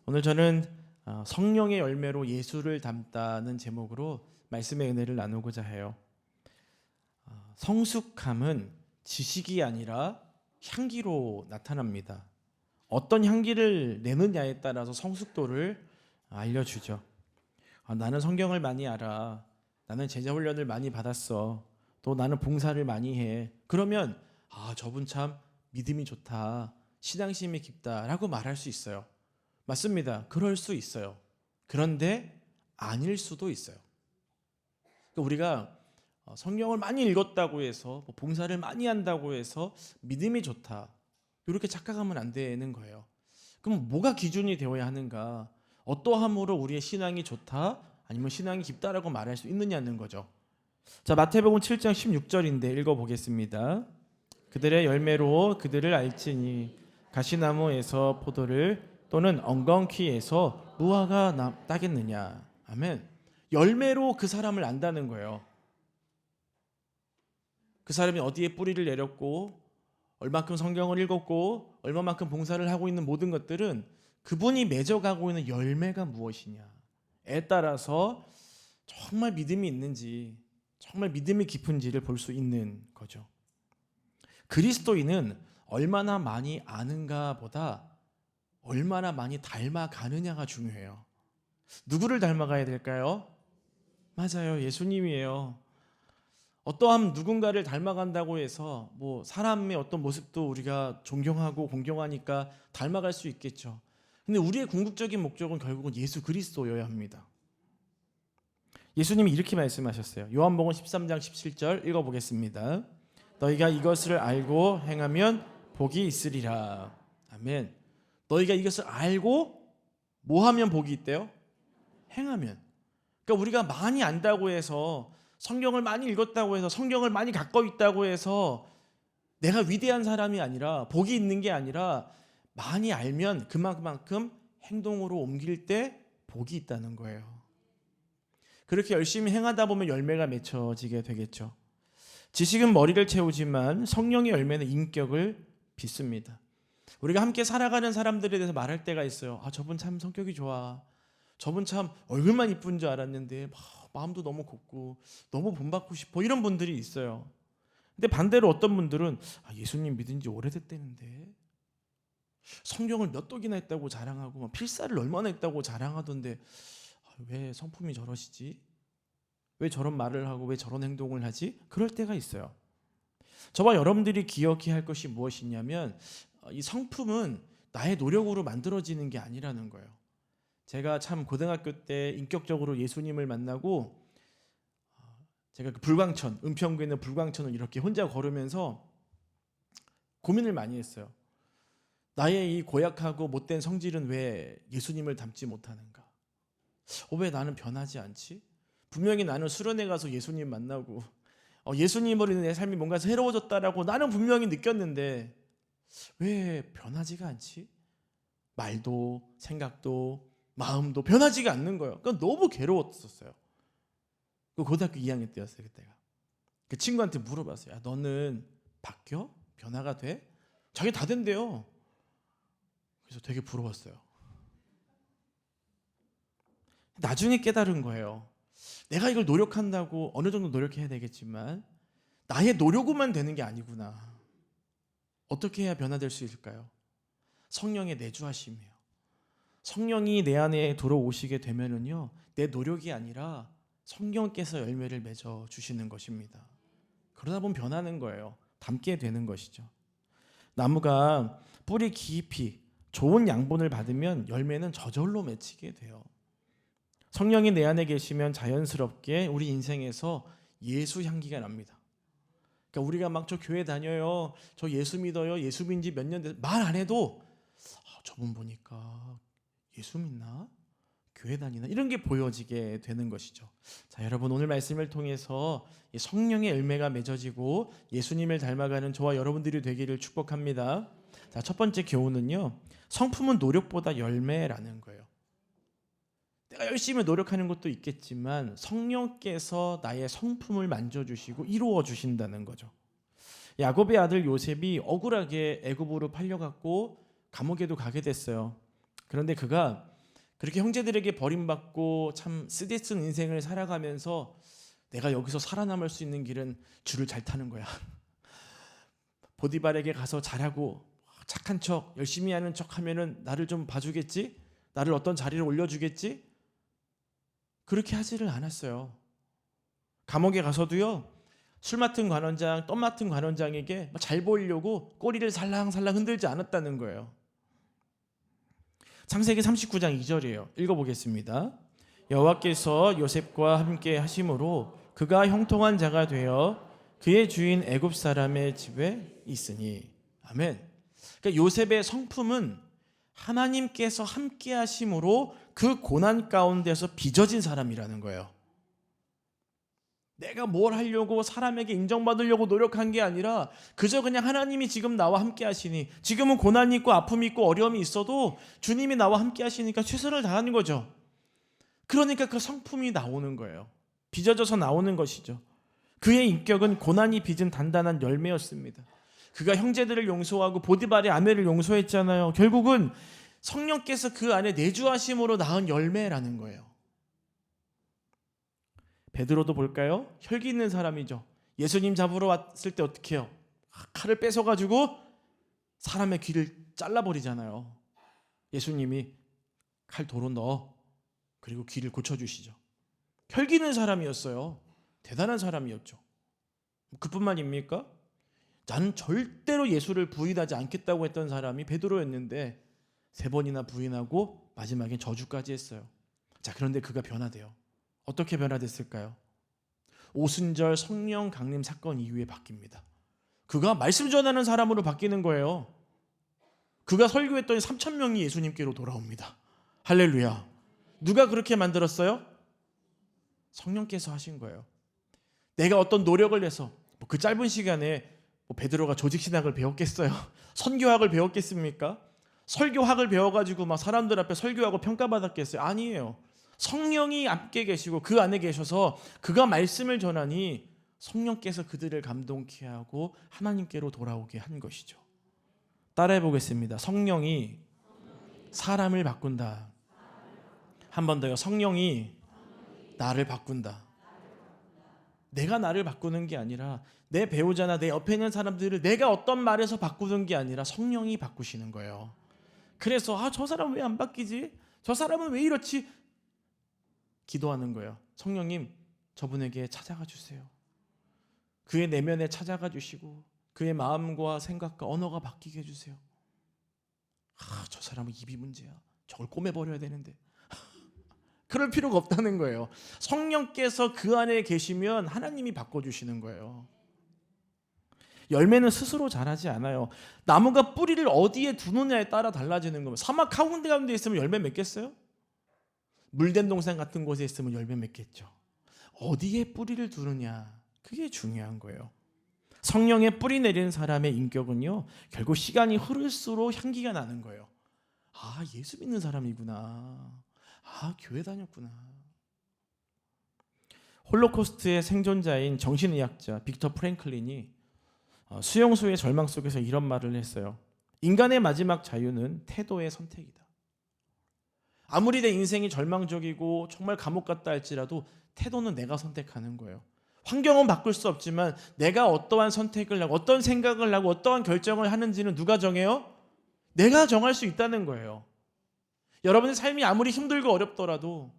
오늘 저는 성령의 열매로 예수를 닮다는 제목으로 말씀의 은혜를 나누고자 해요. 성숙함은 지식이 아니라 향기로 나타납니다. 어떤 향기를 내느냐에 따라서 성숙도를 알려주죠. 나는 성경을 많이 알아. 나는 제자 훈련을 많이 받았어. 또 나는 봉사를 많이 해. 그러면 저분 참 믿음이 좋다. 신앙심이 깊다라고 말할 수 있어요. 맞습니다. 그럴 수 있어요. 그런데 아닐 수도 있어요. 그러니까 우리가 성경을 많이 읽었다고 해서 봉사를 많이 한다고 해서 믿음이 좋다 이렇게 착각하면 안 되는 거예요. 그럼 뭐가 기준이 되어야 하는가? 어떠함으로 우리의 신앙이 좋다 아니면 신앙이 깊다라고 말할 수 있느냐는 거죠. 자, 마태복음 7장 16절인데 읽어보겠습니다. 그들의 열매로 그들을 알지니 가시나무에서 포도를 또는 엉겅퀴에서 무화과 따겠느냐. 아멘. 열매로 그 사람을 안다는 거예요. 그 사람이 어디에 뿌리를 내렸고 얼마큼 성경을 읽었고 얼마만큼 봉사를 하고 있는 모든 것들은 그분이 맺어가고 있는 열매가 무엇이냐에 따라서 정말 믿음이 있는지 정말 믿음이 깊은지를 볼 수 있는 거죠. 그리스도인은 얼마나 많이 아는가 보다 얼마나 많이 닮아가느냐가 중요해요. 누구를 닮아가야 될까요? 맞아요. 예수님이에요. 어떠한 누군가를 닮아간다고 해서 사람의 어떤 모습도 우리가 존경하고 공경하니까 닮아갈 수 있겠죠. 근데 우리의 궁극적인 목적은 결국은 예수 그리스도여야 합니다. 예수님이 이렇게 말씀하셨어요. 요한복음 13장 17절 읽어보겠습니다. 너희가 이것을 알고 행하면 복이 있으리라. 아멘. 너희가 이것을 알고 뭐 하면 복이 있대요? 행하면. 그러니까 우리가 많이 안다고 해서 성경을 많이 읽었다고 해서 성경을 많이 갖고 있다고 해서 내가 위대한 사람이 아니라 복이 있는 게 아니라 많이 알면 그만큼 행동으로 옮길 때 복이 있다는 거예요. 그렇게 열심히 행하다 보면 열매가 맺혀지게 되겠죠. 지식은 머리를 채우지만 성령의 열매는 인격을 빚습니다. 우리가 함께 살아가는 사람들에 대해서 말할 때가 있어요. 저분 참 성격이 좋아. 저분 참 얼굴만 이쁜 줄 알았는데 마음도 너무 곱고 너무 본받고 싶어. 이런 분들이 있어요. 근데 반대로 어떤 분들은 예수님 믿은 지 오래됐다는데 성경을 몇 독이나 했다고 자랑하고 필사를 얼마나 했다고 자랑하던데 왜 성품이 저러시지? 왜 저런 말을 하고 왜 저런 행동을 하지? 그럴 때가 있어요. 저와 여러분들이 기억해야 할 것이 무엇이냐면 이 성품은 나의 노력으로 만들어지는 게 아니라는 거예요. 제가 참 고등학교 때 인격적으로 예수님을 만나고 제가 그 불광천, 은평구에 있는 불광천을 이렇게 혼자 걸으면서 고민을 많이 했어요. 나의 이 고약하고 못된 성질은 왜 예수님을 닮지 못하는가? 왜 나는 변하지 않지? 분명히 나는 수련회 가서 예수님 만나고 예수님으로 인해 내 삶이 뭔가 새로워졌다라고 나는 분명히 느꼈는데 왜 변하지가 않지? 말도 생각도 마음도 변하지가 않는 거예요. 그러니까 너무 괴로웠었어요. 그 고등학교 2학년 때였어요. 그때가. 그 친구한테 물어봤어요. 너는 바뀌어? 변화가 돼? 자기 다 된대요. 그래서 되게 부러웠어요. 나중에 깨달은 거예요. 내가 이걸 노력한다고 어느 정도 노력해야 되겠지만 나의 노력으로만 되는 게 아니구나. 어떻게 해야 변화될 수 있을까요? 성령의 내주하심이에요. 성령이 내 안에 들어오시게 되면은요, 내 노력이 아니라 성령께서 열매를 맺어 주시는 것입니다. 그러다 보면 변하는 거예요. 닮게 되는 것이죠. 나무가 뿌리 깊이 좋은 양분을 받으면 열매는 저절로 맺히게 돼요. 성령이 내 안에 계시면 자연스럽게 우리 인생에서 예수 향기가 납니다. 그러니까 우리가 막 저 교회 다녀요, 저 예수 믿어요, 예수 믿은 지 몇 년 돼서 말 안 해도 저분 보니까 예수 믿나? 교회 다니나? 이런 게 보여지게 되는 것이죠. 자, 여러분 오늘 말씀을 통해서 성령의 열매가 맺어지고 예수님을 닮아가는 저와 여러분들이 되기를 축복합니다. 자, 첫 번째 교훈은요, 성품은 노력보다 열매라는 거예요. 내가 열심히 노력하는 것도 있겠지만 성령께서 나의 성품을 만져주시고 이루어 주신다는 거죠. 야곱의 아들 요셉이 억울하게 애굽으로 팔려갔고 감옥에도 가게 됐어요. 그런데 그가 그렇게 형제들에게 버림받고 참 쓰디쓴 인생을 살아가면서 내가 여기서 살아남을 수 있는 길은 줄을 잘 타는 거야. 보디발에게 가서 잘하고 착한 척 열심히 하는 척 하면은 나를 좀 봐주겠지? 나를 어떤 자리를 올려주겠지? 그렇게 하지를 않았어요. 감옥에 가서도요, 술 맡은 관원장, 떡 맡은 관원장에게 잘 보이려고 꼬리를 살랑살랑 흔들지 않았다는 거예요. 창세기 39장 2절이에요. 읽어보겠습니다. 여호와께서 요셉과 함께 하심으로 그가 형통한 자가 되어 그의 주인 애굽 사람의 집에 있으니. 아멘. 그러니까 요셉의 성품은 하나님께서 함께 하심으로 그 고난 가운데서 빚어진 사람이라는 거예요. 내가 뭘 하려고 사람에게 인정받으려고 노력한 게 아니라 그저 그냥 하나님이 지금 나와 함께 하시니, 지금은 고난이 있고 아픔이 있고 어려움이 있어도 주님이 나와 함께 하시니까 최선을 다하는 거죠. 그러니까 그 성품이 나오는 거예요. 빚어져서 나오는 것이죠. 그의 인격은 고난이 빚은 단단한 열매였습니다. 그가 형제들을 용서하고 보디발의 아내를 용서했잖아요. 결국은 성령께서 그 안에 내주하심으로 낳은 열매라는 거예요. 베드로도 볼까요? 혈기 있는 사람이죠. 예수님 잡으러 왔을 때 어떻게 해요? 칼을 뺏어가지고 사람의 귀를 잘라버리잖아요. 예수님이 칼 도로 넣어 그리고 귀를 고쳐주시죠. 혈기 있는 사람이었어요. 대단한 사람이었죠. 그뿐만입니까? 나는 절대로 예수를 부인하지 않겠다고 했던 사람이 베드로였는데 3번이나 부인하고 마지막엔 저주까지 했어요. 자, 그런데 그가 변화돼요. 어떻게 변화됐을까요? 오순절 성령 강림 사건 이후에 바뀝니다. 그가 말씀 전하는 사람으로 바뀌는 거예요. 그가 설교했더니 3,000명이 예수님께로 돌아옵니다. 할렐루야. 누가 그렇게 만들었어요? 성령께서 하신 거예요. 내가 어떤 노력을 해서 그 짧은 시간에 베드로가 조직신학을 배웠겠어요? 선교학을 배웠겠습니까? 설교학을 배워가지고 막 사람들 앞에 설교하고 평가받았겠어요? 아니에요. 성령이 함께 계시고 그 안에 계셔서 그가 말씀을 전하니 성령께서 그들을 감동케 하고 하나님께로 돌아오게 한 것이죠. 따라해 보겠습니다. 성령이 사람을 바꾼다. 한 번 더요. 성령이 나를 바꾼다. 내가 나를 바꾸는 게 아니라 내 배우자나 내 옆에 있는 사람들을 내가 어떤 말에서 바꾸는 게 아니라 성령이 바꾸시는 거예요. 그래서 저 사람은 왜 안 바뀌지? 저 사람은 왜 이렇지? 기도하는 거예요. 성령님, 저분에게 찾아가 주세요. 그의 내면에 찾아가 주시고 그의 마음과 생각과 언어가 바뀌게 해주세요. 저 사람은 입이 문제야. 저걸 꼬매버려야 되는데. 그럴 필요가 없다는 거예요. 성령께서 그 안에 계시면 하나님이 바꿔주시는 거예요. 열매는 스스로 자라지 않아요. 나무가 뿌리를 어디에 두느냐에 따라 달라지는 겁니다. 사막 가운데 있으면 열매 맺겠어요? 물된 동산 같은 곳에 있으면 열매 맺겠죠. 어디에 뿌리를 두느냐, 그게 중요한 거예요. 성령의 뿌리 내리는 사람의 인격은요, 결국 시간이 흐를수록 향기가 나는 거예요. 예수 믿는 사람이구나. 교회 다녔구나. 홀로코스트의 생존자인 정신의학자 빅터 프랭클린이 수용소의 절망 속에서 이런 말을 했어요. 인간의 마지막 자유는 태도의 선택이다. 아무리 내 인생이 절망적이고 정말 감옥 같다 할지라도 태도는 내가 선택하는 거예요. 환경은 바꿀 수 없지만 내가 어떠한 선택을 하고 어떤 생각을 하고 어떠한 결정을 하는지는 누가 정해요? 내가 정할 수 있다는 거예요. 여러분의 삶이 아무리 힘들고 어렵더라도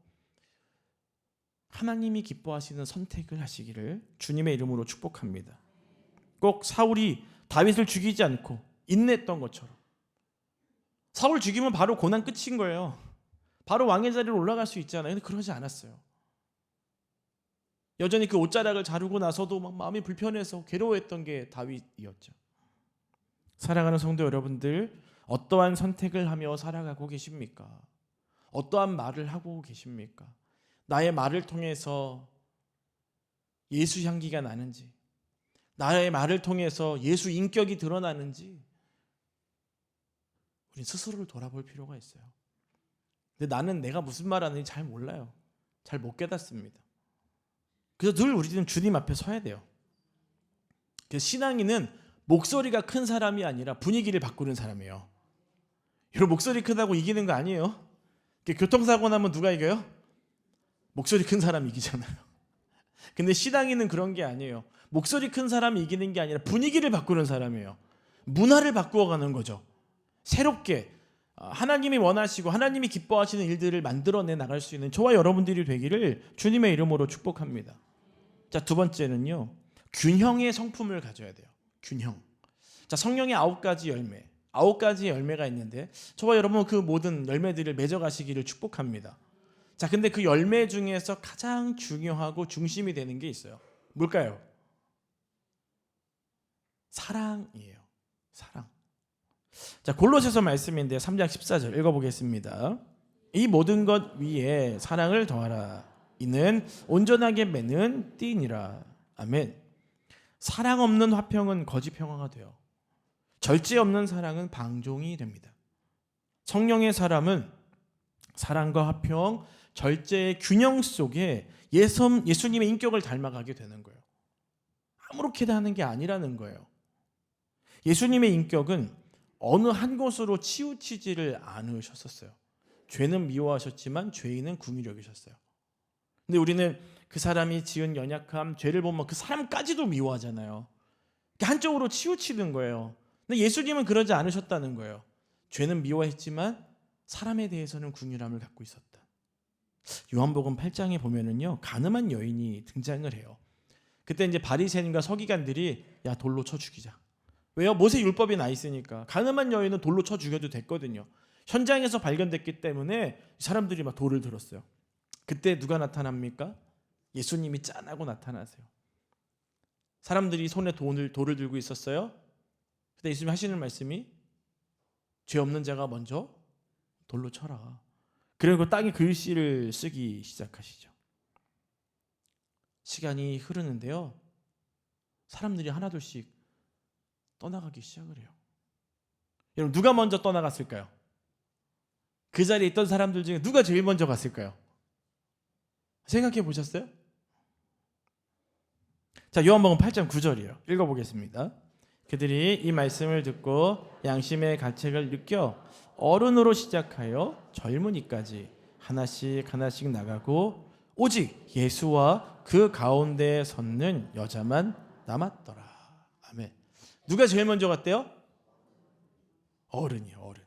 하나님이 기뻐하시는 선택을 하시기를 주님의 이름으로 축복합니다. 꼭 사울이 다윗을 죽이지 않고 인내했던 것처럼, 사울 죽이면 바로 고난 끝인 거예요. 바로 왕의 자리로 올라갈 수 있잖아요. 근데 그러지 않았어요. 여전히 그 옷자락을 자르고 나서도 막 마음이 불편해서 괴로워했던 게 다윗이었죠. 사랑하는 성도 여러분들, 어떠한 선택을 하며 살아가고 계십니까? 어떠한 말을 하고 계십니까? 나의 말을 통해서 예수 향기가 나는지, 나의 말을 통해서 예수 인격이 드러나는지 우린 스스로를 돌아볼 필요가 있어요. 근데 나는 내가 무슨 말 하는지 잘 몰라요. 잘 못 깨닫습니다. 그래서 늘 우리는 주님 앞에 서야 돼요. 그래서 신앙인은 목소리가 큰 사람이 아니라 분위기를 바꾸는 사람이에요. 여러분, 목소리 크다고 이기는 거 아니에요. 교통사고 나면 누가 이겨요? 목소리 큰 사람이 이기잖아요. 근데 신앙인은 그런 게 아니에요. 목소리 큰 사람이 이기는 게 아니라 분위기를 바꾸는 사람이에요. 문화를 바꾸어가는 거죠. 새롭게 하나님이 원하시고 하나님이 기뻐하시는 일들을 만들어내 나갈 수 있는 저와 여러분들이 되기를 주님의 이름으로 축복합니다. 자, 두 번째는요, 균형의 성품을 가져야 돼요. 균형. 자, 성령의 9가지 열매, 9가지 열매가 있는데 저와 여러분은 그 모든 열매들을 맺어가시기를 축복합니다. 자, 근데 그 열매 중에서 가장 중요하고 중심이 되는 게 있어요. 뭘까요? 사랑이에요. 사랑. 자, 골로새서 말씀인데 3장 14절 읽어보겠습니다. 이 모든 것 위에 사랑을 더하라. 이는 온전하게 맺는 띠니라. 아멘. 사랑 없는 화평은 거짓 평화가 돼요. 절제 없는 사랑은 방종이 됩니다. 성령의 사람은 사랑과 화평, 절제의 균형 속에 예수님의 인격을 닮아가게 되는 거예요. 아무렇게나 하는 게 아니라는 거예요. 예수님의 인격은 어느 한 곳으로 치우치지를 않으셨었어요. 죄는 미워하셨지만 죄인은 긍휼히 여기셨어요. 근데 우리는 그 사람이 지은 연약함, 죄를 보면 그 사람까지도 미워하잖아요. 한쪽으로 치우치는 거예요. 근데 예수님은 그러지 않으셨다는 거예요. 죄는 미워했지만 사람에 대해서는 긍휼함을 갖고 있었다. 요한복음 8장에 보면은요, 가늠한 여인이 등장을 해요. 그때 이제 바리새인과 서기관들이 야, 돌로 쳐 죽이자. 왜요? 모세 율법이 나 있으니까. 가늠한 여인은 돌로 쳐 죽여도 됐거든요. 현장에서 발견됐기 때문에 사람들이 막 돌을 들었어요. 그때 누가 나타납니까? 예수님이 짠하고 나타나세요. 사람들이 손에 돌을 들고 있었어요. 그때 예수님이 하시는 말씀이 죄 없는 자가 먼저 돌로 쳐라. 그리고 땅에 글씨를 쓰기 시작하시죠. 시간이 흐르는데요, 사람들이 하나둘씩 떠나가기 시작을 해요. 여러분, 누가 먼저 떠나갔을까요? 그 자리에 있던 사람들 중에 누가 제일 먼저 갔을까요? 생각해 보셨어요? 자, 요한복음 8장 9절이에요. 읽어보겠습니다. 그들이 이 말씀을 듣고 양심의 가책을 느껴 어른으로 시작하여 젊은이까지 하나씩 하나씩 나가고 오직 예수와 그 가운데에 섰는 여자만 남았더라. 아멘. 누가 제일 먼저 갔대요? 어른이요, 어른.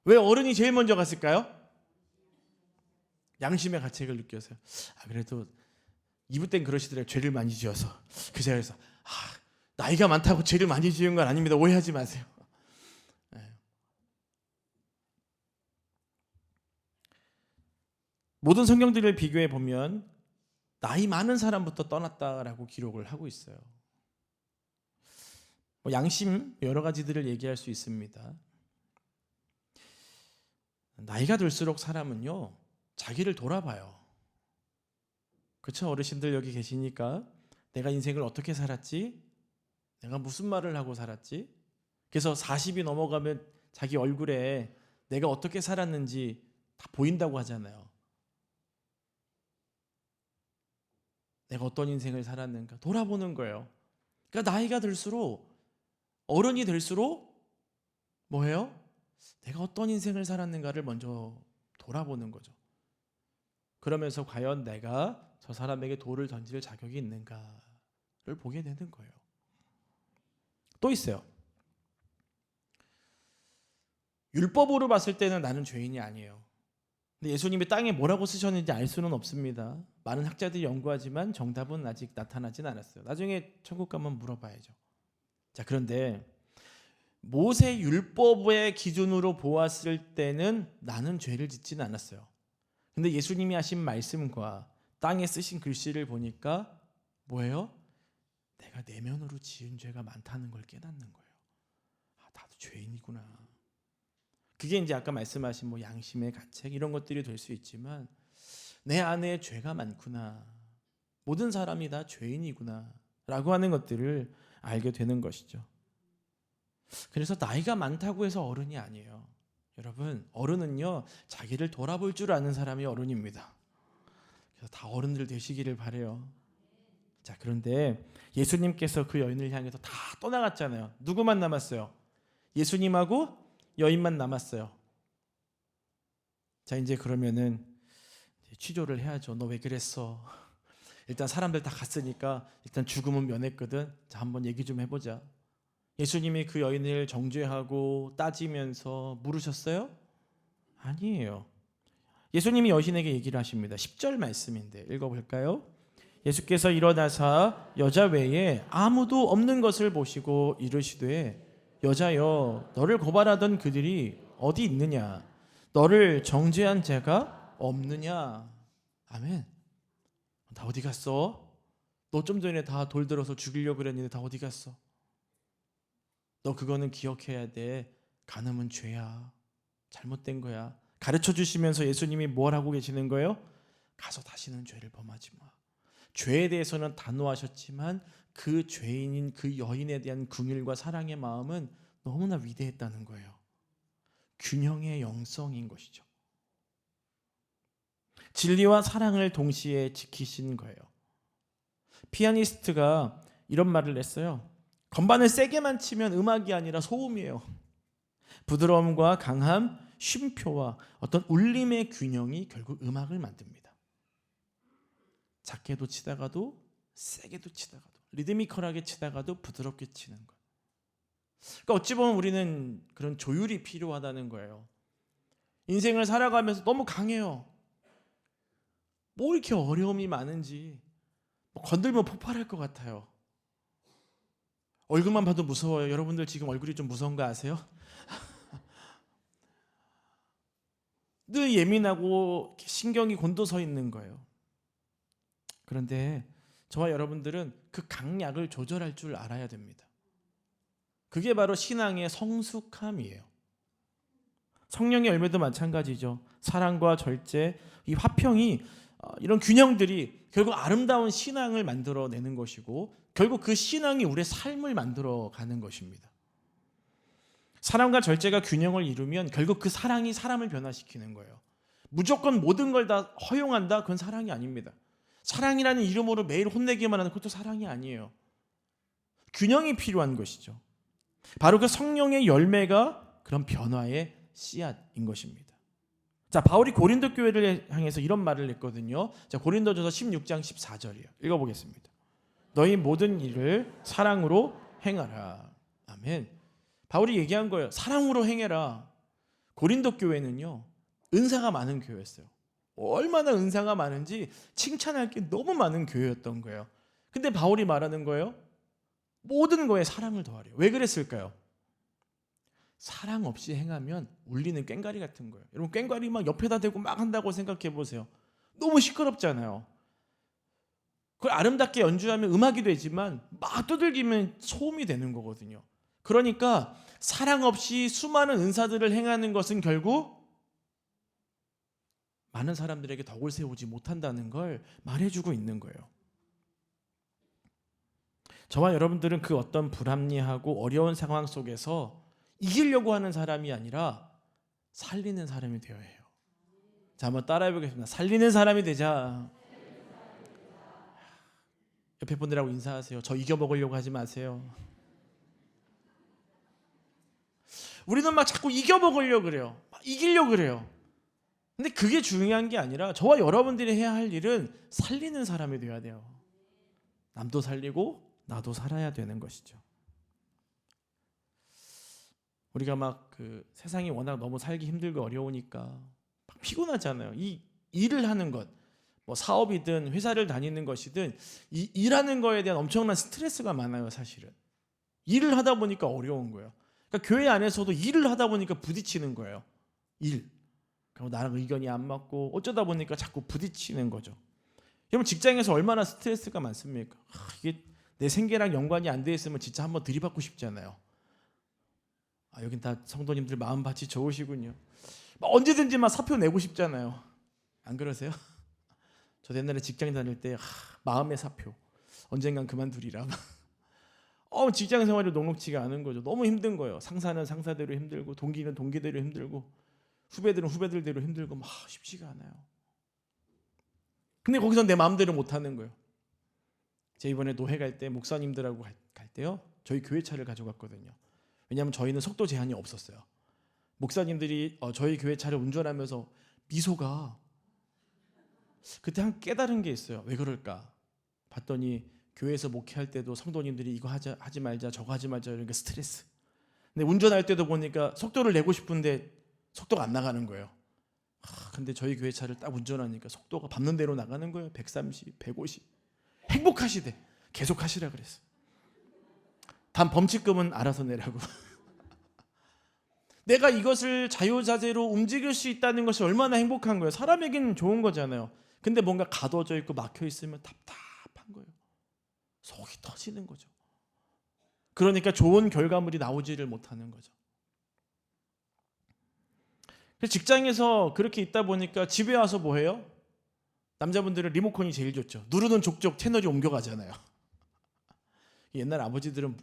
왜 어른이 제일 먼저 갔을까요? 양심의 가책을 느껴서요. 그래도 이브 땐 그러시더라고요. 죄를 많이 지어서. 그 자리에서 나이가 많다고 죄를 많이 지은 건 아닙니다. 오해하지 마세요. 모든 성경들을 비교해 보면 나이 많은 사람부터 떠났다라고 기록을 하고 있어요. 양심 여러 가지들을 얘기할 수 있습니다. 나이가 들수록 사람은요, 자기를 돌아봐요. 그렇죠? 어르신들 여기 계시니까 내가 인생을 어떻게 살았지? 내가 무슨 말을 하고 살았지? 그래서 40이 넘어가면 자기 얼굴에 내가 어떻게 살았는지 다 보인다고 하잖아요. 내가 어떤 인생을 살았는가 돌아보는 거예요. 그러니까 나이가 들수록, 어른이 될수록 뭐예요? 내가 어떤 인생을 살았는가를 먼저 돌아보는 거죠. 그러면서 과연 내가 저 사람에게 돌을 던질 자격이 있는가를 보게 되는 거예요. 또 있어요. 율법으로 봤을 때는 나는 죄인이 아니에요. 근데 예수님이 땅에 뭐라고 쓰셨는지 알 수는 없습니다. 많은 학자들이 연구하지만 정답은 아직 나타나진 않았어요. 나중에 천국 가면 물어봐야죠. 자, 그런데 모세 율법의 기준으로 보았을 때는 나는 죄를 짓지는 않았어요. 근데 예수님이 하신 말씀과 땅에 쓰신 글씨를 보니까 뭐예요? 내가 내면으로 지은 죄가 많다는 걸 깨닫는 거예요. 나도 죄인이구나. 그게 이제 아까 말씀하신 양심의 가책 이런 것들이 될 수 있지만 내 안에 죄가 많구나. 모든 사람이 다 죄인이구나 라고 하는 것들을 알게 되는 것이죠. 그래서 나이가 많다고 해서 어른이 아니에요. 여러분, 어른은요, 자기를 돌아볼 줄 아는 사람이 어른입니다. 그래서 다 어른들 되시기를 바래요. 자, 그런데 예수님께서 그 여인을 향해서 다 떠나갔잖아요. 누구만 남았어요? 예수님하고 여인만 남았어요. 자, 이제 그러면은 취조를 해야죠. 너 왜 그랬어? 일단 사람들 다 갔으니까 일단 죽음은 면했거든. 자, 한번 얘기 좀 해보자. 예수님이 그 여인을 정죄하고 따지면서 물으셨어요? 아니에요. 예수님이 여신에게 얘기를 하십니다. 10절 말씀인데 읽어볼까요? 예수께서 일어나사 여자 외에 아무도 없는 것을 보시고 이르시되 여자여, 너를 고발하던 그들이 어디 있느냐? 너를 정죄한 자가 없느냐? 아멘. 다 어디 갔어? 너 좀 전에 다 돌들어서 죽이려고 그랬는데 다 어디 갔어? 너 그거는 기억해야 돼. 간음은 죄야. 잘못된 거야. 가르쳐 주시면서 예수님이 뭘 하고 계시는 거예요? 가서 다시는 죄를 범하지 마. 죄에 대해서는 단호하셨지만 그 죄인인 그 여인에 대한 긍휼과 사랑의 마음은 너무나 위대했다는 거예요. 균형의 영성인 것이죠. 진리와 사랑을 동시에 지키신 거예요. 피아니스트가 이런 말을 했어요. 건반을 세게만 치면 음악이 아니라 소음이에요. 부드러움과 강함, 쉼표와 어떤 울림의 균형이 결국 음악을 만듭니다. 작게도 치다가도 세게도 치다가도 리드미컬하게 치다가도 부드럽게 치는 것. 그러니까 어찌 보면 우리는 그런 조율이 필요하다는 거예요. 인생을 살아가면서 너무 강해요. 뭐 이렇게 어려움이 많은지 건들면 폭발할 것 같아요. 얼굴만 봐도 무서워요. 여러분들 지금 얼굴이 좀 무서운 거 아세요? 늘 예민하고 신경이 곤두서 있는 거예요. 그런데 저와 여러분들은 그 강약을 조절할 줄 알아야 됩니다. 그게 바로 신앙의 성숙함이에요. 성령의 열매도 마찬가지죠. 사랑과 절제, 이 화평이 이런 균형들이 결국 아름다운 신앙을 만들어내는 것이고 결국 그 신앙이 우리의 삶을 만들어가는 것입니다. 사랑과 절제가 균형을 이루면 결국 그 사랑이 사람을 변화시키는 거예요. 무조건 모든 걸 다 허용한다? 그건 사랑이 아닙니다. 사랑이라는 이름으로 매일 혼내기만 하는 그것도 사랑이 아니에요. 균형이 필요한 것이죠. 바로 그 성령의 열매가 그런 변화의 씨앗인 것입니다. 자, 바울이 고린도 교회를 향해서 이런 말을 했거든요. 자, 고린도전서 16장 14절이에요. 읽어보겠습니다. 너희 모든 일을 사랑으로 행하라. 아멘. 바울이 얘기한 거예요. 사랑으로 행해라. 고린도 교회는요, 은사가 많은 교회였어요. 얼마나 은사가 많은지 칭찬할 게 너무 많은 교회였던 거예요. 근데 바울이 말하는 거예요. 모든 거에 사랑을 더하래요. 왜 그랬을까요? 사랑 없이 행하면 울리는 꽹과리 같은 거예요. 여러분, 꽹과리 막 옆에다 대고 막 한다고 생각해 보세요. 너무 시끄럽잖아요. 그걸 아름답게 연주하면 음악이 되지만 막 두들기면 소음이 되는 거거든요. 그러니까 사랑 없이 수많은 은사들을 행하는 것은 결국 많은 사람들에게 덕을 세우지 못한다는 걸 말해주고 있는 거예요. 저와 여러분들은 그 어떤 불합리하고 어려운 상황 속에서 이기려고 하는 사람이 아니라 살리는 사람이 되어야 해요. 자, 한번 따라해 보겠습니다. 살리는 사람이 되자. 옆에 분들하고 인사하세요. 저 이겨먹으려고 하지 마세요. 우리는 막 자꾸 이겨먹으려고 그래요. 막 이기려고 그래요. 근데 그게 중요한 게 아니라 저와 여러분들이 해야 할 일은 살리는 사람이 되어야 돼요. 남도 살리고 나도 살아야 되는 것이죠. 우리가 막 그 세상이 워낙 너무 살기 힘들고 어려우니까 막 피곤하잖아요. 이 일을 하는 것, 뭐 사업이든 회사를 다니는 것이든 이 일하는 거에 대한 엄청난 스트레스가 많아요, 사실은. 일을 하다 보니까 어려운 거예요. 그러니까 교회 안에서도 일을 하다 보니까 부딪히는 거예요. 일. 그리고 나랑 의견이 안 맞고 어쩌다 보니까 자꾸 부딪히는 거죠. 여러분, 직장에서 얼마나 스트레스가 많습니까? 이게 내 생계랑 연관이 안 돼 있으면 진짜 한번 들이받고 싶잖아요. 여긴 다 성도님들 마음밭이 좋으시군요. 언제든지 막 사표 내고 싶잖아요. 안 그러세요? 저 옛날에 직장 다닐 때 마음의 사표. 언젠간 그만두리라. 직장 생활이 녹록지가 않은 거죠. 너무 힘든 거예요. 상사는 상사대로 힘들고 동기는 동기대로 힘들고 후배들은 후배들대로 힘들고 막 쉽지가 않아요. 근데 거기서 내 마음대로 못 하는 거예요. 제가 이번에 노회 갈 때 목사님들하고 갈 때요, 저희 교회 차를 가져갔거든요. 왜냐하면 저희는 속도 제한이 없었어요. 목사님들이 저희 교회 차를 운전하면서 미소가. 그때 한 깨달은 게 있어요. 왜 그럴까 봤더니 교회에서 목회할 때도 성도님들이 이거 하지 말자 저거 하지 말자 이런 게 스트레스. 근데 운전할 때도 보니까 속도를 내고 싶은데 속도가 안 나가는 거예요. 근데 저희 교회 차를 딱 운전하니까 속도가 밟는 대로 나가는 거예요. 130, 150. 행복하시대. 계속 하시라 그랬어. 단 범칙금은 알아서 내라고. 내가 이것을 자유자재로 움직일 수 있다는 것이 얼마나 행복한 거예요. 사람에게는 좋은 거잖아요. 근데 뭔가 가둬져 있고 막혀 있으면 답답한 거예요. 속이 터지는 거죠. 그러니까 좋은 결과물이 나오지를 못하는 거죠. 그래서 직장에서 그렇게 있다 보니까 집에 와서 뭐 해요? 남자분들은 리모컨이 제일 좋죠. 누르는 족족 채널이 옮겨가잖아요. 옛날 아버지들은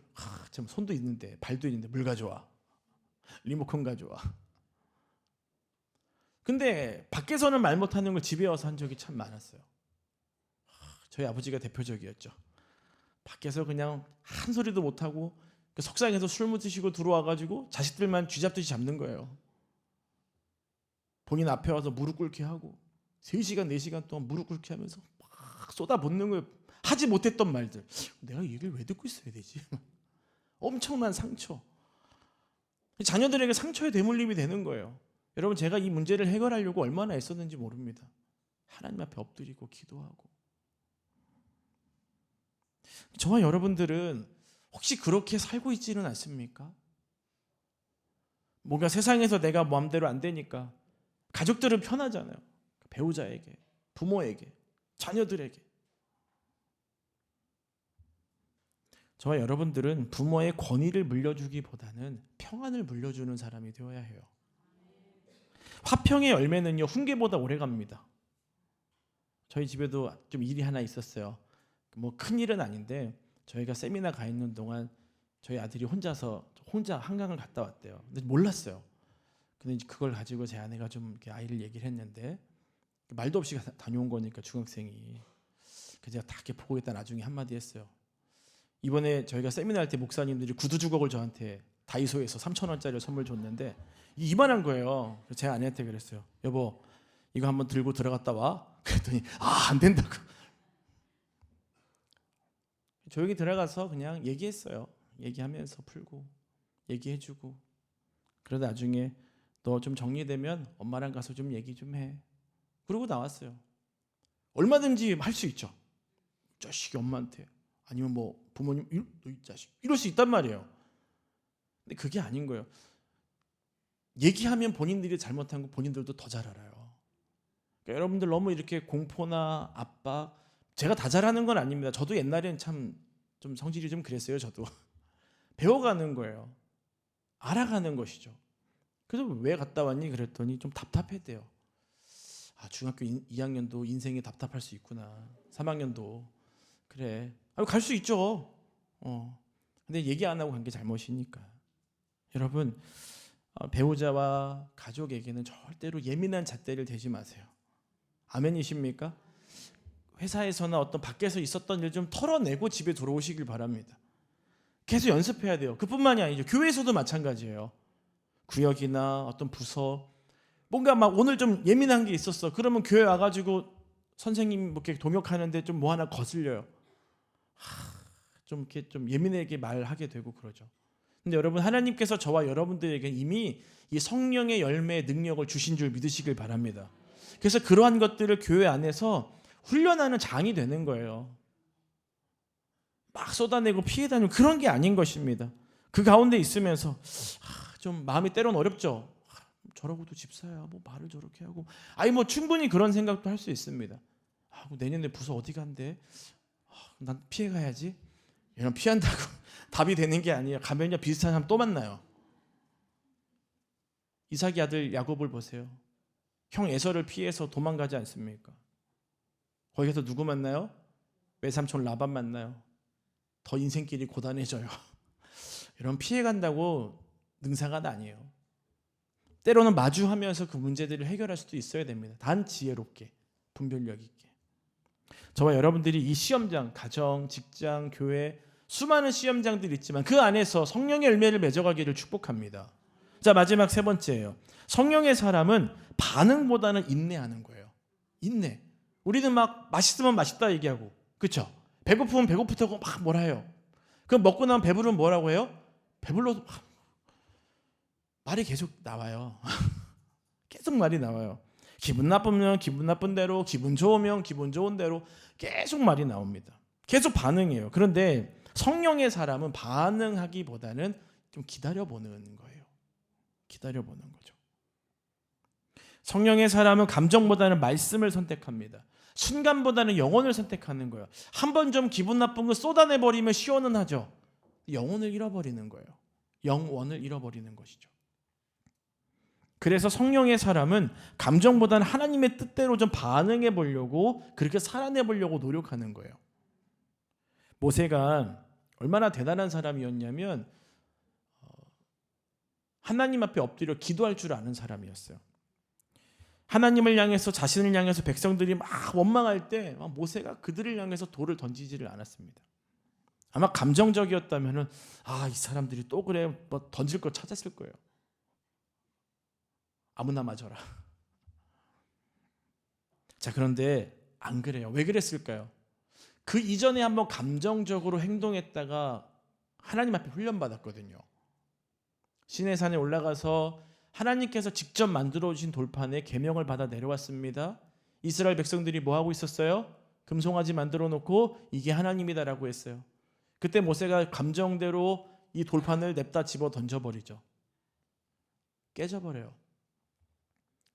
참 손도 있는데 발도 있는데 물 가져와. 리모컨 가져와. 근데 밖에서는 말 못하는 걸 집에 와서 한 적이 참 많았어요. 저희 아버지가 대표적이었죠. 밖에서 그냥 한 소리도 못하고 석상에서 술 드시고 들어와가지고 자식들만 쥐잡듯이 잡는 거예요. 본인 앞에 와서 무릎 꿇게 하고 3시간 4시간 동안 무릎 꿇게 하면서 막 쏟아붓는 거예요. 하지 못했던 말들. 내가 이 얘기를 왜 듣고 있어야 되지? 엄청난 상처. 자녀들에게 상처의 대물림이 되는 거예요. 여러분, 제가 이 문제를 해결하려고 얼마나 애썼는지 모릅니다. 하나님 앞에 엎드리고 기도하고. 저와 여러분들은 혹시 그렇게 살고 있지는 않습니까? 뭔가 세상에서 내가 마음대로 안 되니까 가족들은 편하잖아요. 배우자에게, 부모에게, 자녀들에게. 저와 여러분들은 부모의 권위를 물려주기보다는 평안을 물려주는 사람이 되어야 해요. 화평의 열매는요, 훈계보다 오래 갑니다. 저희 집에도 좀 일이 하나 있었어요. 뭐 큰 일은 아닌데 저희가 세미나 가 있는 동안 저희 아들이 혼자 한강을 갔다 왔대요. 근데 몰랐어요. 근데 이제 그걸 가지고 제 아내가 좀 이렇게 아이를 얘기를 했는데 말도 없이 다녀온 거니까 중학생이. 그래서 제가 다 이렇게 보고 있다 나중에 한마디 했어요. 이번에 저희가 세미나 할 때 목사님들이 구두 주걱을 저한테 다이소에서 3,000원짜리 선물 줬는데 이만한 거예요. 그래서 제 아내한테 그랬어요. 여보, 이거 한번 들고 들어갔다 와. 그랬더니 안 된다고. 조용히 들어가서 그냥 얘기했어요. 얘기하면서 풀고 얘기해주고. 그러다 나중에 너 좀 정리되면 엄마랑 가서 좀 얘기 좀 해. 그러고 나왔어요. 얼마든지 할 수 있죠. 자식이 엄마한테 아니면 뭐 부모님 너 이 자식 이럴 수 있단 말이에요. 근데 그게 아닌 거예요. 얘기하면 본인들이 잘못한 거 본인들도 더 잘 알아요. 그러니까 여러분들 너무 이렇게 공포나 압박, 제가 다 잘하는 건 아닙니다. 저도 옛날엔 참 좀 성질이 좀 그랬어요. 저도 배워가는 거예요. 알아가는 것이죠. 그래서 왜 갔다 왔니? 그랬더니 좀 답답했대요. 중학교 2학년도 인생이 답답할 수 있구나. 3학년도 그래. 갈 수 있죠. 근데 얘기 안 하고 간 게 잘못이니까. 여러분, 배우자와 가족에게는 절대로 예민한 잣대를 대지 마세요. 아멘이십니까? 회사에서나 어떤 밖에서 있었던 일 좀 털어내고 집에 들어오시길 바랍니다. 계속 연습해야 돼요. 그뿐만이 아니죠. 교회에서도 마찬가지예요. 구역이나 어떤 부서 뭔가 막 오늘 좀 예민한 게 있었어. 그러면 교회 와가지고 선생님 이렇게 동역하는데 좀 뭐 하나 거슬려요. 좀 이렇게 좀 예민하게 말하게 되고 그러죠. 근데 여러분, 하나님께서 저와 여러분들에게 이미 이 성령의 열매의 능력을 주신 줄 믿으시길 바랍니다. 그래서 그러한 것들을 교회 안에서 훈련하는 장이 되는 거예요. 막 쏟아내고 피해 다니고 그런 게 아닌 것입니다. 그 가운데 있으면서 좀 마음이 때론 어렵죠. 저러고도 집사야 뭐 말을 저렇게 하고 뭐 충분히 그런 생각도 할 수 있습니다. 내년에 부서 어디 간대? 난 피해 가야지. 이런 피한다고 답이 되는 게 아니에요. 가면요 비슷한 사람 또 만나요. 이삭의 아들 야곱을 보세요. 형 에서를 피해서 도망가지 않습니까? 거기 가서 누구 만나요? 외삼촌 라반 만나요. 더 인생길이 고단해져요. 이런 피해간다고 능사가 아니에요. 때로는 마주하면서 그 문제들을 해결할 수도 있어야 됩니다. 단 지혜롭게, 분별력 있게. 저와 여러분들이 이 시험장, 가정, 직장, 교회 수많은 시험장들이 있지만 그 안에서 성령의 열매를 맺어가기를 축복합니다. 자, 마지막 세 번째예요. 성령의 사람은 반응보다는 인내하는 거예요. 인내. 우리는 막 맛있으면 맛있다 얘기하고, 그렇죠? 배고프면 배고프다고 막 뭐라 해요. 그럼 먹고 나면 배부르면 뭐라고 해요? 배불러도 말이 계속 나와요. 계속 말이 나와요. 기분 나쁘면 기분 나쁜 대로, 기분 좋으면 기분 좋은 대로 계속 말이 나옵니다. 계속 반응해요. 그런데 성령의 사람은 반응하기보다는 좀 기다려보는 거예요. 기다려보는 거죠. 성령의 사람은 감정보다는 말씀을 선택합니다. 순간보다는 영혼을 선택하는 거예요. 한번 좀 기분 나쁜 거 쏟아내버리면 시원은 하죠. 영혼을 잃어버리는 거예요. 영원을 잃어버리는 것이죠. 그래서 성령의 사람은 감정보다는 하나님의 뜻대로 좀 반응해 보려고, 그렇게 살아내 보려고 노력하는 거예요. 모세가 얼마나 대단한 사람이었냐면 하나님 앞에 엎드려 기도할 줄 아는 사람이었어요. 하나님을 향해서, 자신을 향해서 백성들이 막 원망할 때 모세가 그들을 향해서 돌을 던지지를 않았습니다. 아마 감정적이었다면은 이 사람들이 또 그래 뭐 던질 걸 찾았을 거예요. 아무나 맞아라. 자, 그런데 안 그래요. 왜 그랬을까요? 그 이전에 한번 감정적으로 행동했다가 하나님 앞에 훈련받았거든요. 시내산에 올라가서 하나님께서 직접 만들어 주신 돌판에 계명을 받아 내려왔습니다. 이스라엘 백성들이 뭐 하고 있었어요? 금송아지 만들어 놓고 이게 하나님이다라고 했어요. 그때 모세가 감정대로 이 돌판을 냅다 집어 던져버리죠. 깨져버려요.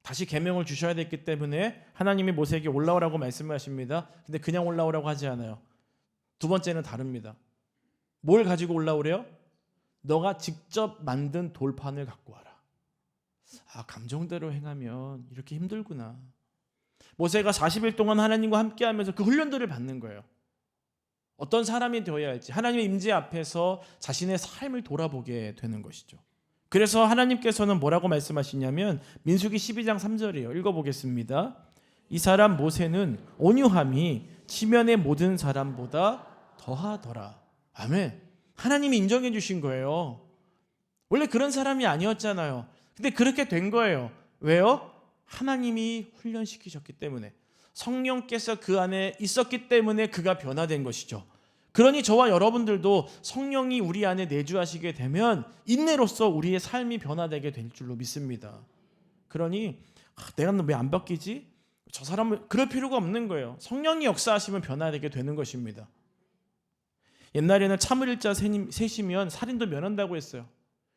다시 계명을 주셔야 됐기 때문에 하나님이 모세에게 올라오라고 말씀하십니다. 근데 그냥 올라오라고 하지 않아요. 두 번째는 다릅니다. 뭘 가지고 올라오래요? 너가 직접 만든 돌판을 갖고 와라. 감정대로 행하면 이렇게 힘들구나. 모세가 40일 동안 하나님과 함께하면서 그 훈련들을 받는 거예요. 어떤 사람이 되어야 할지, 하나님의 임재 앞에서 자신의 삶을 돌아보게 되는 것이죠. 그래서 하나님께서는 뭐라고 말씀하시냐면 민수기 12장 3절이에요. 읽어보겠습니다. 이 사람 모세는 온유함이 지면의 모든 사람보다 더하더라. 아멘. 하나님이 인정해 주신 거예요. 원래 그런 사람이 아니었잖아요. 근데 그렇게 된 거예요. 왜요? 하나님이 훈련시키셨기 때문에, 성령께서 그 안에 있었기 때문에 그가 변화된 것이죠. 그러니 저와 여러분들도 성령이 우리 안에 내주하시게 되면 인내로서 우리의 삶이 변화되게 될 줄로 믿습니다. 그러니 내가 왜 안 바뀌지? 저 사람은 그럴 필요가 없는 거예요. 성령이 역사하시면 변화되게 되는 것입니다. 옛날에는 참을 일자 셋이면 살인도 면한다고 했어요.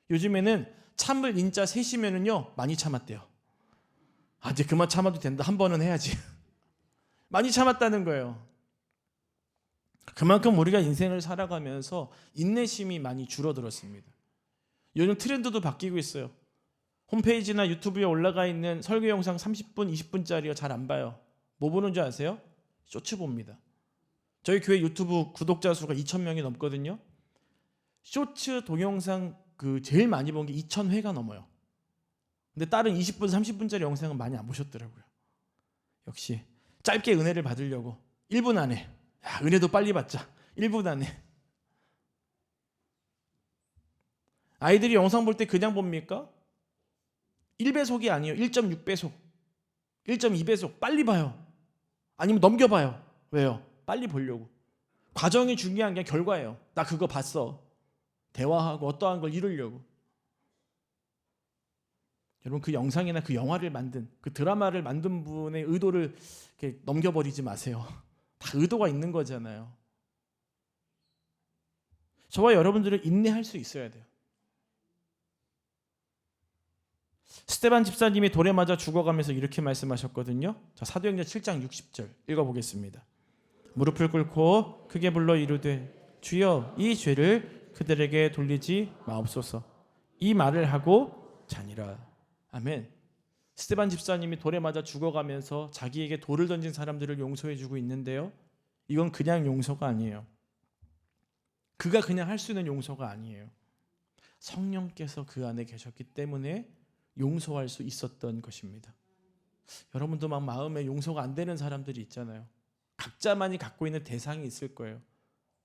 요즘에는 참을 인자 셋이면은요 많이 참았대요. 이제 그만 참아도 된다. 한 번은 해야지. 많이 참았다는 거예요. 그만큼 우리가 인생을 살아가면서 인내심이 많이 줄어들었습니다. 요즘 트렌드도 바뀌고 있어요. 홈페이지나 유튜브에 올라가 있는 설교 영상 30분, 20분짜리가 잘 안 봐요. 뭐 보는 줄 아세요? 쇼츠 봅니다. 저희 교회 유튜브 구독자 수가 2,000명이 넘거든요. 쇼츠 동영상 제일 많이 본 게 2,000회가 넘어요. 근데 다른 20분, 30분짜리 영상은 많이 안 보셨더라고요. 역시 짧게 은혜를 받으려고 1분 안에, 은혜도 빨리 받자. 1분 안에. 아이들이 영상 볼 때 그냥 봅니까? 1배속이 아니에요. 1.6배속, 1.2배속 빨리 봐요. 아니면 넘겨봐요. 왜요? 빨리 보려고. 과정이 중요한 게 결과예요. 나 그거 봤어. 대화하고 어떠한 걸 이루려고. 여러분, 그 영상이나 그 영화를 만든, 그 드라마를 만든 분의 의도를 이렇게 넘겨버리지 마세요. 다 의도가 있는 거잖아요. 저와 여러분들은 인내할 수 있어야 돼요. 스데반 집사님이 돌에 맞아 죽어가면서 이렇게 말씀하셨거든요. 자, 사도행전 7장 60절 읽어보겠습니다. 무릎을 꿇고 크게 불러 이르되 주여 이 죄를 그들에게 돌리지 마옵소서. 이 말을 하고 자니라. 아멘. 스데반 집사님이 돌에 맞아 죽어가면서 자기에게 돌을 던진 사람들을 용서해주고 있는데요, 이건 그냥 용서가 아니에요. 그가 그냥 할 수 있는 용서가 아니에요. 성령께서 그 안에 계셨기 때문에 용서할 수 있었던 것입니다. 여러분도 막 마음에 용서가 안 되는 사람들이 있잖아요. 각자만이 갖고 있는 대상이 있을 거예요.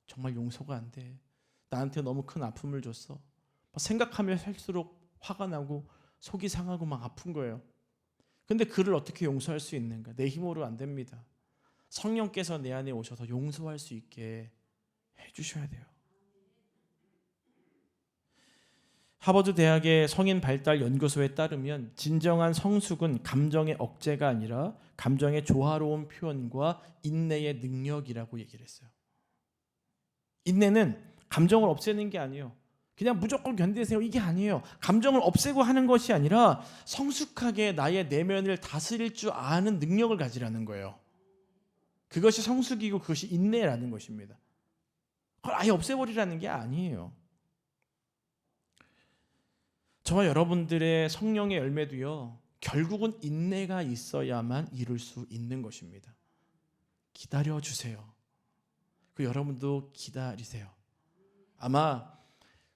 정말 용서가 안 돼. 나한테 너무 큰 아픔을 줬어. 생각하면 할수록 화가 나고 속이 상하고 막 아픈 거예요. 근데 그를 어떻게 용서할 수 있는가? 내 힘으로 안 됩니다. 성령께서 내 안에 오셔서 용서할 수 있게 해주셔야 돼요. 하버드 대학의 성인 발달 연구소에 따르면 진정한 성숙은 감정의 억제가 아니라 감정의 조화로운 표현과 인내의 능력이라고 얘기를 했어요. 인내는 감정을 없애는 게 아니에요. 그냥 무조건 견디세요, 이게 아니에요. 감정을 없애고 하는 것이 아니라 성숙하게 나의 내면을 다스릴 줄 아는 능력을 가지라는 거예요. 그것이 성숙이고 그것이 인내라는 것입니다. 그걸 아예 없애버리라는 게 아니에요. 저와 여러분들의 성령의 열매도요, 결국은 인내가 있어야만 이룰 수 있는 것입니다. 기다려주세요. 그 여러분도 기다리세요. 아마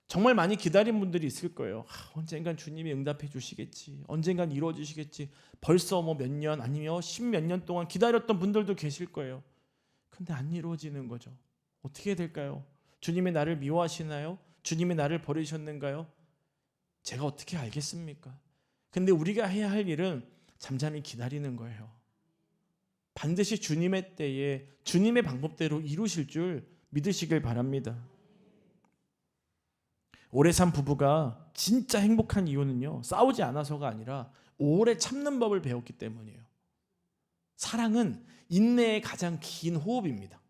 정말 많이 기다린 분들이 있을 거예요. 언젠간 주님이 응답해 주시겠지, 언젠간 이루어지시겠지. 벌써 몇 년 아니면 10몇 년 동안 기다렸던 분들도 계실 거예요. 근데 안 이루어지는 거죠. 어떻게 될까요? 주님이 나를 미워하시나요? 주님이 나를 버리셨는가요? 제가 어떻게 알겠습니까? 근데 우리가 해야 할 일은 잠잠히 기다리는 거예요. 반드시 주님의 때에 주님의 방법대로 이루실 줄 믿으시길 바랍니다. 오래 산 부부가 진짜 행복한 이유는요, 싸우지 않아서가 아니라 오래 참는 법을 배웠기 때문이에요. 사랑은 인내의 가장 긴 호흡입니다.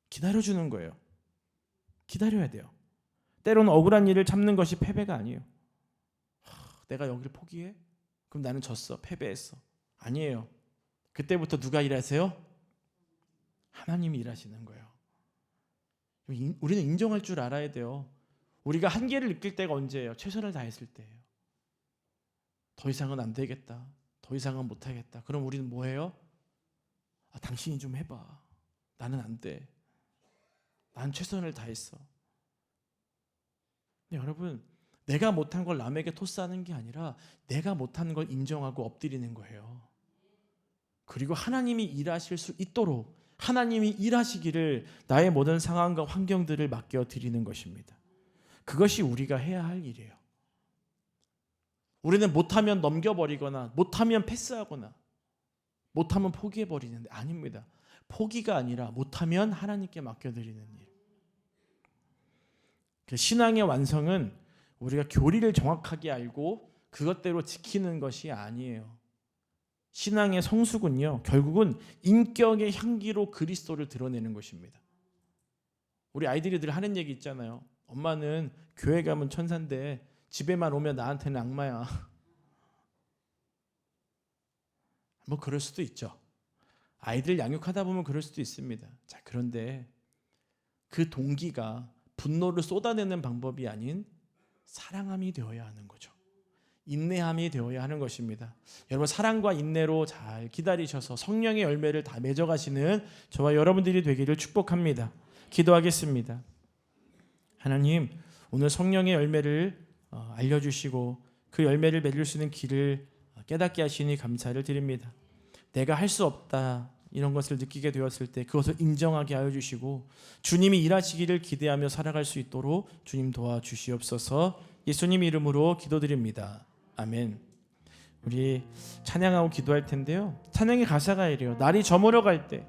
기다려주는 거예요. 기다려야 돼요. 때로는 억울한 일을 참는 것이 패배가 아니에요. 내가 여기를 포기해? 그럼 나는 졌어, 패배했어. 아니에요. 그때부터 누가 일하세요? 하나님이 일하시는 거예요. 우리는 인정할 줄 알아야 돼요. 우리가 한계를 느낄 때가 언제예요? 최선을 다했을 때예요. 더 이상은 안 되겠다, 더 이상은 못하겠다. 그럼 우리는 뭐해요? 당신이 좀 해봐. 나는 안 돼. 난 최선을 다했어. 근데 여러분, 내가 못한 걸 남에게 토스하는 게 아니라 내가 못한 걸 인정하고 엎드리는 거예요. 그리고 하나님이 일하실 수 있도록 하나님이 일하시기를 나의 모든 상황과 환경들을 맡겨 드리는 것입니다. 그것이 우리가 해야 할 일이에요. 우리는 못하면 넘겨버리거나 못하면 패스하거나 못하면 포기해버리는데 아닙니다. 포기가 아니라 못하면 하나님께 맡겨드리는 일. 신앙의 완성은 우리가 교리를 정확하게 알고 그것대로 지키는 것이 아니에요. 신앙의 성숙은요, 결국은 인격의 향기로 그리스도를 드러내는 것입니다. 우리 아이들이 늘 하는 얘기 있잖아요. 엄마는 교회 가면 천사인데 집에만 오면 나한테는 악마야. 그럴 수도 있죠. 아이들 양육하다 보면 그럴 수도 있습니다. 자, 그런데 그 동기가 분노를 쏟아내는 방법이 아닌 사랑함이 되어야 하는 거죠. 인내함이 되어야 하는 것입니다. 여러분, 사랑과 인내로 잘 기다리셔서 성령의 열매를 다 맺어가시는 저와 여러분들이 되기를 축복합니다. 기도하겠습니다. 하나님, 오늘 성령의 열매를 알려주시고 그 열매를 맺을 수 있는 길을 깨닫게 하시니 감사를 드립니다. 내가 할 수 없다 이런 것을 느끼게 되었을 때 그것을 인정하게 하여 주시고 주님이 일하시기를 기대하며 살아갈 수 있도록 주님 도와주시옵소서. 예수님 이름으로 기도드립니다. 아멘. 우리 찬양하고 기도할 텐데요, 찬양의 가사가 이래요. 날이 저물어 갈 때,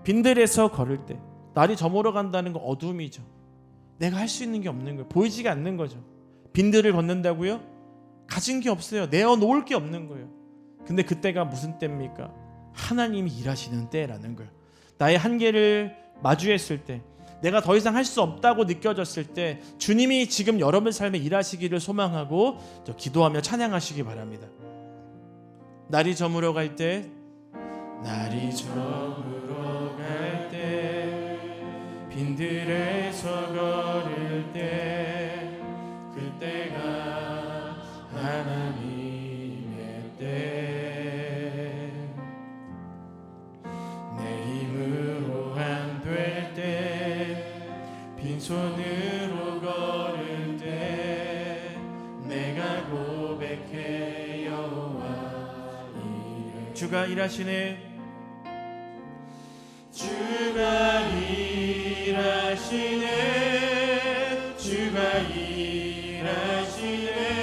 빈들에서 걸을 때. 날이 저물어 간다는 건 어둠이죠. 내가 할 수 있는 게 없는 거예요. 보이지가 않는 거죠. 빈들을 걷는다고요? 가진 게 없어요. 내어놓을 게 없는 거예요. 근데 그때가 무슨 때입니까? 하나님이 일하시는 때라는 거예요. 나의 한계를 마주했을 때, 내가 더 이상 할 수 없다고 느껴졌을 때 주님이 지금 여러분 삶에 일하시기를 소망하고 기도하며 찬양하시기 바랍니다. 날이 저물어 갈 때, 날이 저물어 갈 때, 빈들에서 걸을 때, 그때가 하나님의 때, 내 힘으로 안 될 때, 빈손으로 걸을 때, 내가 고백해 여호와 이름. 주가 일하시네. 주가 일하시네. 주가 일하시네.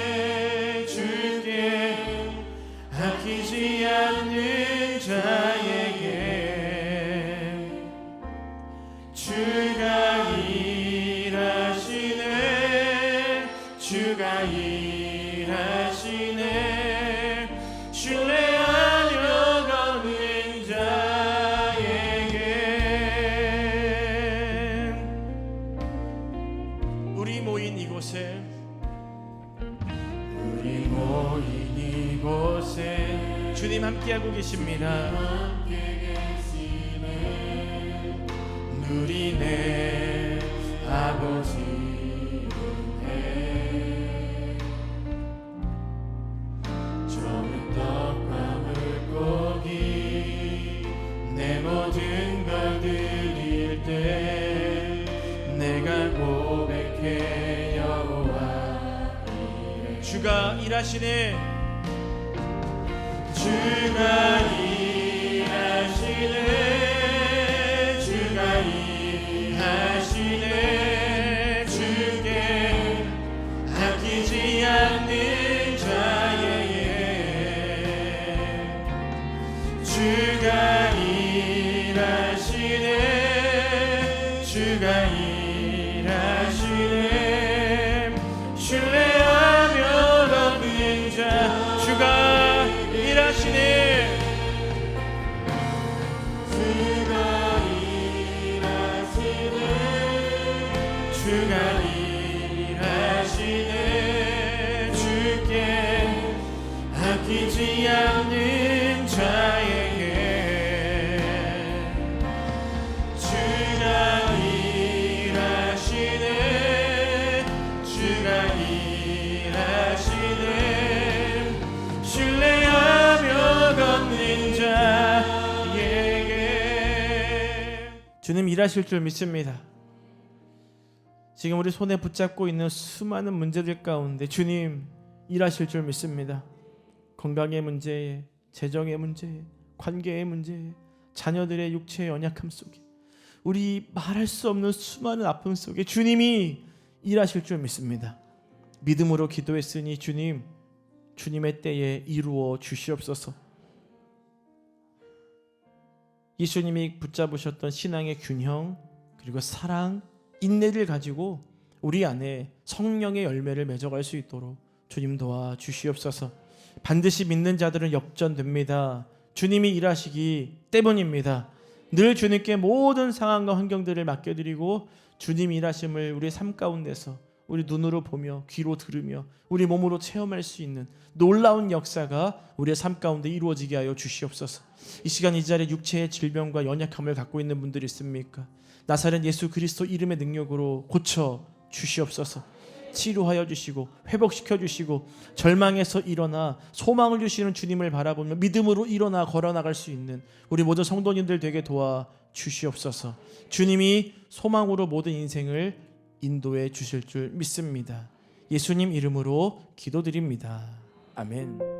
주님 함께하고 계십니다. 누리네 아버지 은혜. 적은 떡과 물고기 내 모든 걸 드릴 때 내가 고백해 여호와 이래. 주가 일하시네. 주가 일하시네. 주가 일하시네. 주께 아끼지 않는 자에게 주가 일하시네. 주가 일하시네. 신뢰하며 걷는 자 주가 일하시네. 주가 일하시네. 주가 일하시네. 주께 아끼지 않는 자에게 주가 일하시네. 주가 일하시네. 신뢰하며 걷는 자에게 주님 일하실 줄 믿습니다. 지금 우리 손에 붙잡고 있는 수많은 문제들 가운데 주님 일하실 줄 믿습니다. 건강의 문제에, 재정의 문제에, 관계의 문제에, 자녀들의 육체의 연약함 속에, 우리 말할 수 없는 수많은 아픔 속에 주님이 일하실 줄 믿습니다. 믿음으로 기도했으니 주님, 주님의 때에 이루어 주시옵소서. 예수님이 붙잡으셨던 신앙의 균형, 그리고 사랑, 인내를 가지고 우리 안에 성령의 열매를 맺어갈 수 있도록 주님 도와 주시옵소서. 반드시 믿는 자들은 역전됩니다. 주님이 일하시기 때문입니다. 늘 주님께 모든 상황과 환경들을 맡겨드리고 주님 일하심을 우리의 삶 가운데서 우리 눈으로 보며 귀로 들으며 우리 몸으로 체험할 수 있는 놀라운 역사가 우리의 삶 가운데 이루어지게 하여 주시옵소서. 이 시간 이 자리에 육체의 질병과 연약함을 갖고 있는 분들이 있습니까? 나사렛 예수 그리스도 이름의 능력으로 고쳐 주시옵소서. 치료하여 주시고 회복시켜 주시고 절망에서 일어나 소망을 주시는 주님을 바라보며 믿음으로 일어나 걸어나갈 수 있는 우리 모든 성도님들 되게 도와 주시옵소서. 주님이 소망으로 모든 인생을 인도해 주실 줄 믿습니다. 예수님 이름으로 기도드립니다. 아멘.